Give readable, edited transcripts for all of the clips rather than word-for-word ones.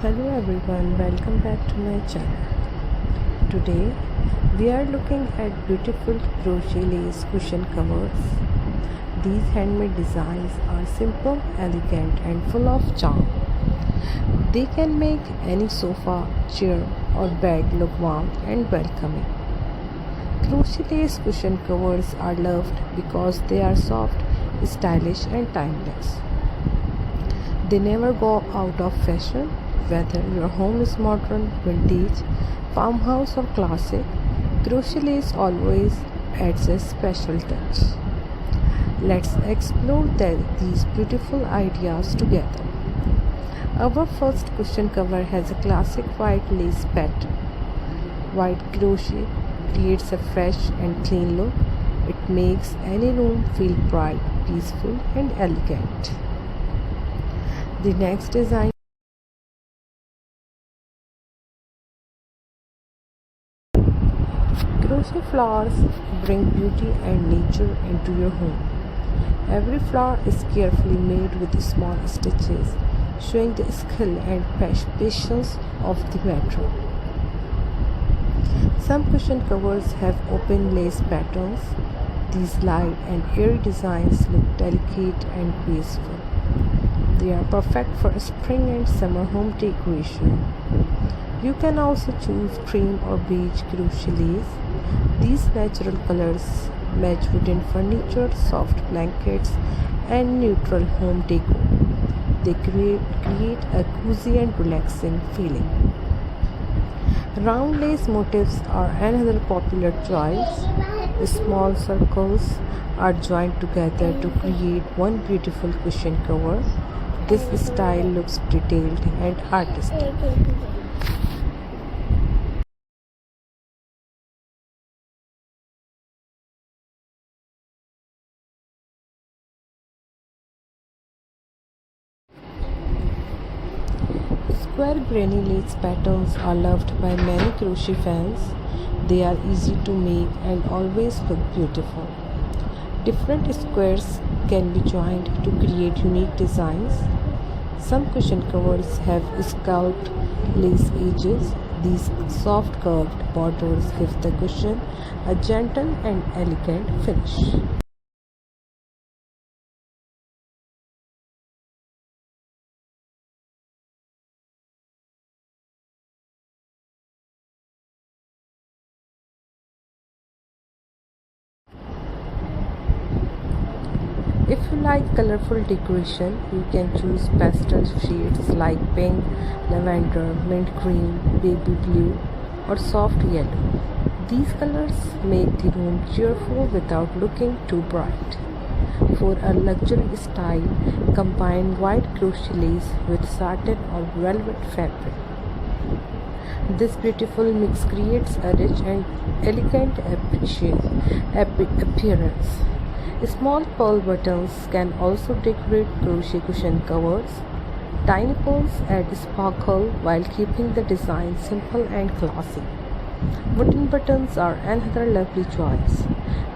Hello everyone, welcome back to my channel. Today we are looking at beautiful crochet lace cushion covers. These handmade designs are simple, elegant and full of charm. They can make any sofa, chair or bed look warm and welcoming. Crochet lace cushion covers are loved because they are soft, stylish and timeless. They never go out of fashion. Whether your home is modern, vintage, farmhouse or classic, crochet lace always adds a special touch. Let's explore these beautiful ideas together. Our first cushion cover has a classic white lace pattern. White crochet creates a fresh and clean look. It makes any room feel bright, peaceful and elegant. The next design crochet flowers bring beauty and nature into your home. Every flower is carefully made with small stitches, showing the skill and patience of the maker. Some cushion covers have open lace patterns. These light and airy designs look delicate and graceful. They are perfect for spring and summer home decoration. You can also choose cream or beige crochet lace. These natural colors match wooden furniture, soft blankets, and neutral home decor. They create a cozy and relaxing feeling. Round lace motifs are another popular choice. Small circles are joined together to create one beautiful cushion cover. This style looks detailed and artistic. Square granny lace patterns are loved by many crochet fans. They are easy to make and always look beautiful. Different squares can be joined to create unique designs. Some cushion covers have scalloped lace edges. These soft curved borders give the cushion a gentle and elegant finish. If you like colorful decoration, you can choose pastel shades like pink, lavender, mint green, baby blue, or soft yellow. These colors make the room cheerful without looking too bright. For a luxury style, combine white crochet lace with satin or velvet fabric. This beautiful mix creates a rich and elegant appearance. Small pearl buttons can also decorate crochet cushion covers. Tiny pearls add sparkle while keeping the design simple and classy. Wooden buttons are another lovely choice.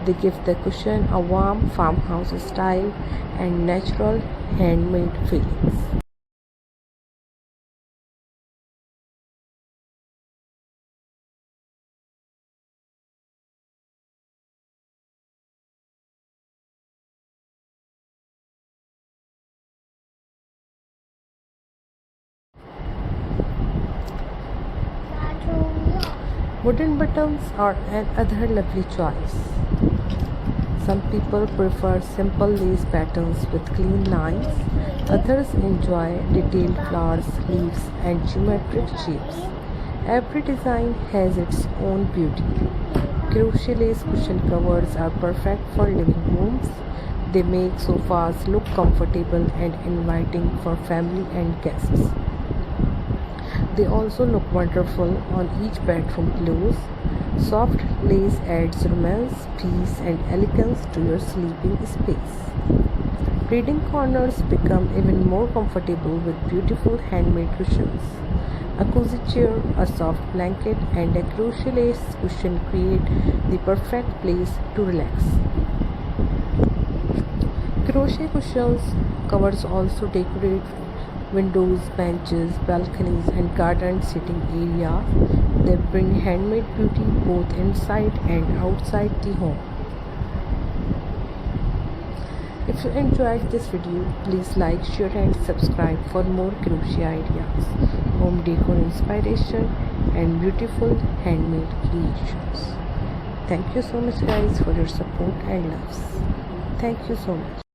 They give the cushion a warm farmhouse style and natural handmade feelings. Wooden buttons are another lovely choice. Some people prefer simple lace patterns with clean lines. Others enjoy detailed flowers, leaves, and geometric shapes. Every design has its own beauty. Crochet lace cushion covers are perfect for living rooms. They make sofas look comfortable and inviting for family and guests. They also look wonderful on each bedroom pillows. Soft lace adds romance, peace and elegance to your sleeping space. Reading corners become even more comfortable with beautiful handmade cushions. A cozy chair, a soft blanket and a crochet lace cushion create the perfect place to relax. Crochet cushions covers also decorate windows, benches, balconies, and garden sitting area. They bring handmade beauty both inside and outside the home. If you enjoyed this video, please like, share and subscribe for more crochet ideas, home decor inspiration and beautiful handmade creations. Thank you so much guys for your support and loves. Thank you so much.